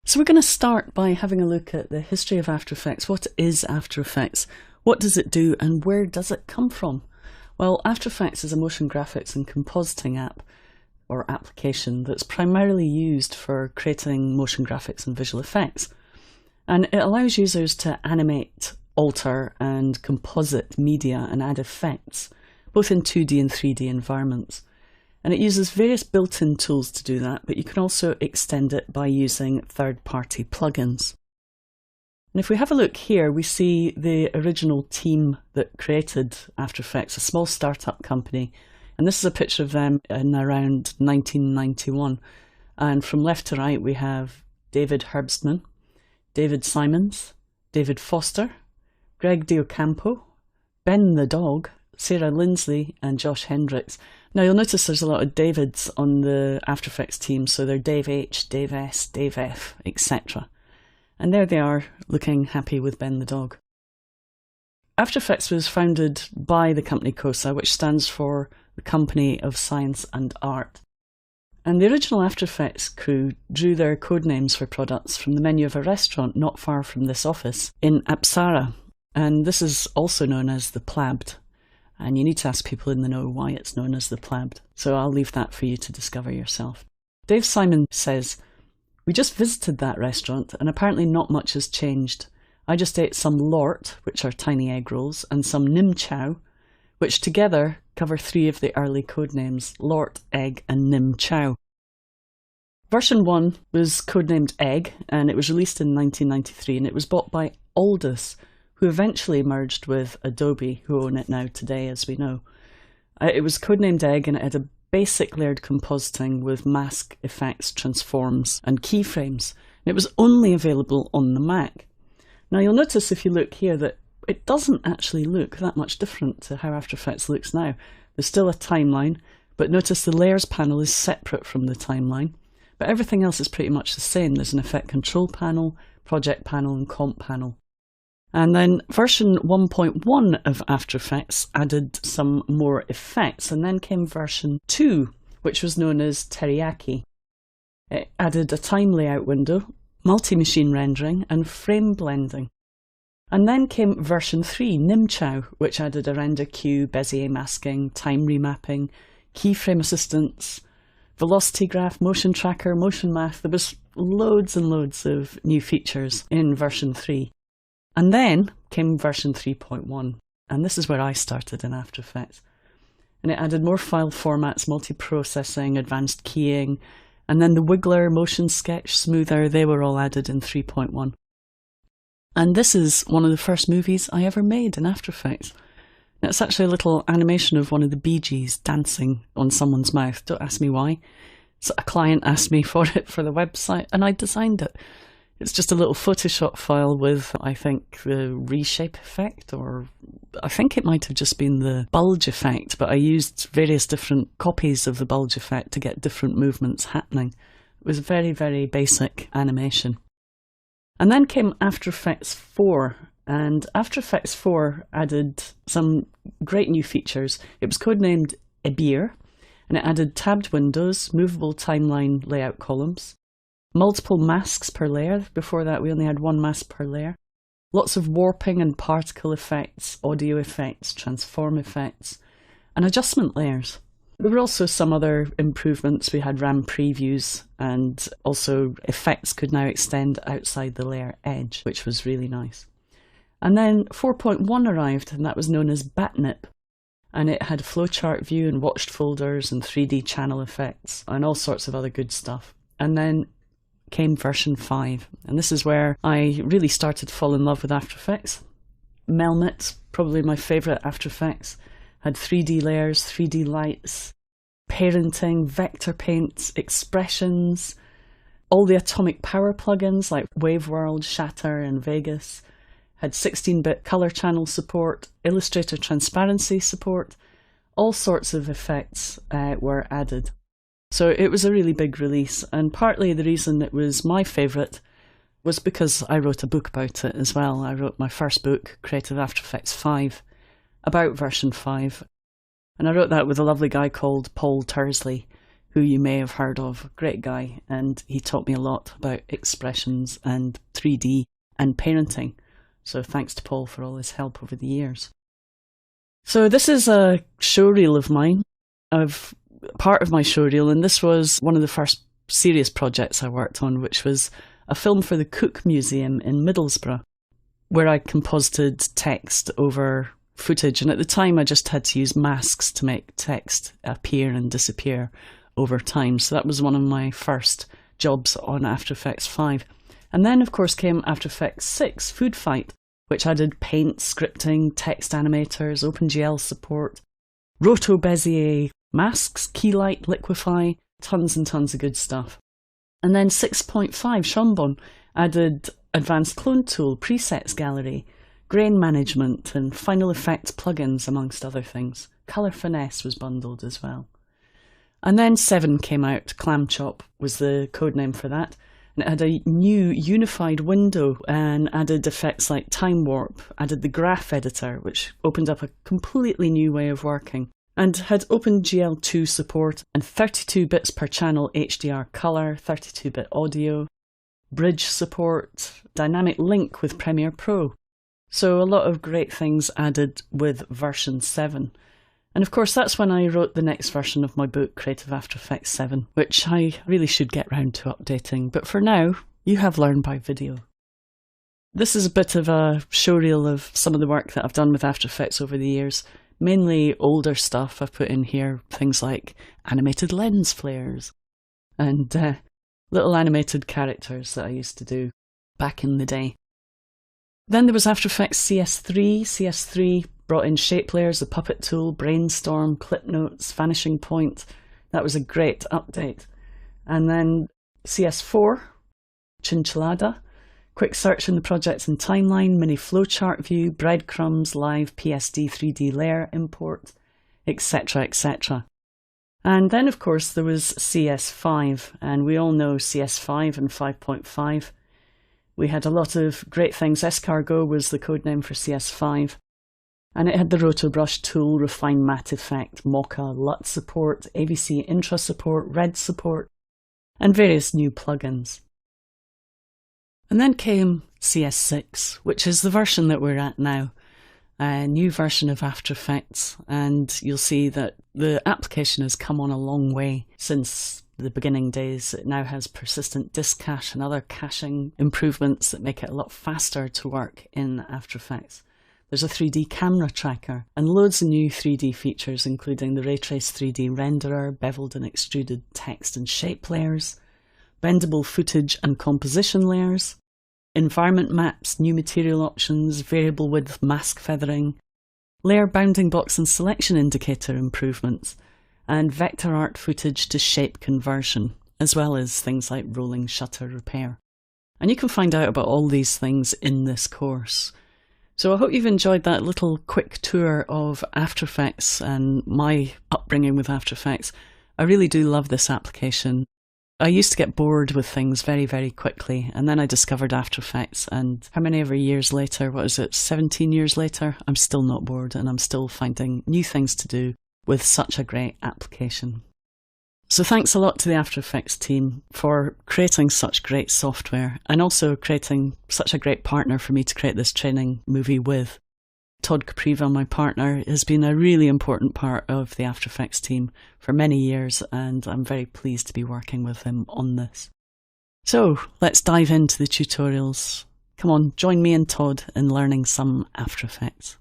So we're going to start by having a look at the history of After Effects. What is After Effects? What does it do and where does it come from? Well, After Effects is a motion graphics and compositing app or application that's primarily used for creating motion graphics and visual effects. And it allows users to animate, alter and composite media and add effects, both in 2D and 3D environments. And it uses various built-in tools to do that, but you can also extend it by using third-party plugins. And if we have a look here, we see the original team that created After Effects, a small startup company. And this is a picture of them in around 1991. And from left to right, we have David Herbstman, David Simons, David Foster, Greg Diocampo, Ben the dog, Sarah Lindsley and Josh Hendricks. Now you'll notice there's a lot of Davids on the After Effects team, so they're Dave H, Dave S, Dave F, etc. And there they are, looking happy with Ben the dog. After Effects was founded by the company COSA, which stands for the Company of Science and Art. And the original After Effects crew drew their code names for products from the menu of a restaurant not far from this office in Apsara. And this is also known as the Plabbed. And you need to ask people in the know why it's known as the Plabbed. So I'll leave that for you to discover yourself. Dave Simon says, "We just visited that restaurant and apparently not much has changed. I just ate some lort, which are tiny egg rolls, and some nim chow, which together cover 3 of the early code names, lort, egg and nim chow." Version 1 was codenamed Egg, and it was released in 1993, and it was bought by Aldus, who eventually merged with Adobe, who own it now today, as we know. It was codenamed Egg, and it had a basic layered compositing with mask, effects, transforms, and keyframes. And it was only available on the Mac. Now you'll notice if you look here that it doesn't actually look that much different to how After Effects looks now. There's still a timeline, but notice the Layers panel is separate from the timeline. But everything else is pretty much the same. There's an Effect Control panel, Project panel, and Comp panel. And then version 1.1 of After Effects added some more effects, and then came version 2, which was known as Teriyaki. It added a time layout window, multi-machine rendering, and frame blending. And then came version 3, Nimchow, which added a render queue, Bezier masking, time remapping, keyframe assistance, velocity graph, motion tracker, motion math. There was loads and loads of new features in version 3. And then came version 3.1, and this is where I started in After Effects. And it added more file formats, multi-processing, advanced keying, and then the Wiggler, Motion Sketch, Smoother, they were all added in 3.1. And this is one of the first movies I ever made in After Effects. And it's actually a little animation of one of the Bee Gees dancing on someone's mouth. Don't ask me why. So a client asked me for it for the website, and I designed it. It's just a little Photoshop file with, I think, the reshape effect, or I think it might have just been the bulge effect, but I used various different copies of the bulge effect to get different movements happening. It was very, very basic animation. And then came After Effects 4, and After Effects 4 added some great new features. It was codenamed Ebir, and it added tabbed windows, movable timeline layout columns, multiple masks per layer. Before that we only had 1 mask per layer. Lots of warping and particle effects, audio effects, transform effects, and adjustment layers. There were also some other improvements. We had RAM previews, and also effects could now extend outside the layer edge, which was really nice. And then 4.1 arrived, and that was known as Batnip. And it had a flowchart view and watched folders and 3D channel effects and all sorts of other good stuff. And then came version 5, and this is where I really started to fall in love with After Effects. Melmit, probably my favourite After Effects, had 3D layers, 3D lights, parenting, vector paints, expressions, all the atomic power plugins like Wave World, Shatter and Vegas, had 16-bit colour channel support, Illustrator transparency support, all sorts of effects were added. So it was a really big release, and partly the reason it was my favourite was because I wrote a book about it as well. I wrote my first book, Creative After Effects 5, about version 5. And I wrote that with a lovely guy called Paul Tursley, who you may have heard of, a great guy, and he taught me a lot about expressions and 3D and parenting. So thanks to Paul for all his help over the years. So this is a showreel of mine, of part of my showreel, and this was one of the first serious projects I worked on, which was a film for the Cook Museum in Middlesbrough, where I composited text over footage. And at the time, I just had to use masks to make text appear and disappear over time. So that was one of my first jobs on After Effects 5. And then, of course, came After Effects 6, Food Fight, which added paint, scripting, text animators, OpenGL support, Roto Bezier masks, Keylight, Liquify, tons and tons of good stuff. And then 6.5, Shambon, added Advanced Clone Tool, Presets Gallery, Grain Management, and Final Effects plugins, amongst other things. Colour Finesse was bundled as well. And then 7 came out, Clam Chop was the codename for that. And it had a new unified window and added effects like Time Warp, added the graph editor, which opened up a completely new way of working, and had OpenGL 2 support and 32 bits per channel HDR colour, 32-bit audio, bridge support, dynamic link with Premiere Pro. So a lot of great things added with version 7. And of course, that's when I wrote the next version of my book, Creative After Effects 7, which I really should get round to updating. But for now, you have learned by video. This is a bit of a showreel of some of the work that I've done with After Effects over the years. Mainly older stuff. I've put in here things like animated lens flares and little animated characters that I used to do back in the day. Then there was After Effects CS6. CS3 brought in shape layers, the puppet tool, brainstorm, clip notes, vanishing point. That was a great update. And then CS4, Chinchillada, quick search in the projects and timeline, mini flowchart view, breadcrumbs, live PSD 3D layer import, etc, etc. And then of course there was CS5, and we all know CS5 and 5.5. We had a lot of great things. Escargot was the codename for CS5. And it had the Roto Brush tool, Refine Matte Effect, Mocha, LUT support, AVC Intra support, Red support, and various new plugins. And then came CS6, which is the version that we're at now, a new version of After Effects, and you'll see that the application has come on a long way since the beginning days. It now has persistent disk cache and other caching improvements that make it a lot faster to work in After Effects. There's a 3D camera tracker and loads of new 3D features, including the Ray Trace 3D renderer, beveled and extruded text and shape layers, bendable footage and composition layers, environment maps, new material options, variable width mask feathering, layer bounding box and selection indicator improvements, and vector art footage to shape conversion, as well as things like rolling shutter repair. And you can find out about all these things in this course. So I hope you've enjoyed that little quick tour of After Effects and my upbringing with After Effects. I really do love this application. I used to get bored with things very, very quickly, and then I discovered After Effects, and how many ever years later, what is it, 17 years later, I'm still not bored, and I'm still finding new things to do with such a great application. So thanks a lot to the After Effects team for creating such great software, and also creating such a great partner for me to create this training movie with. Todd Capriva, my partner, has been a really important part of the After Effects team for many years, and I'm very pleased to be working with him on this. So let's dive into the tutorials. Come on, join me and Todd in learning some After Effects.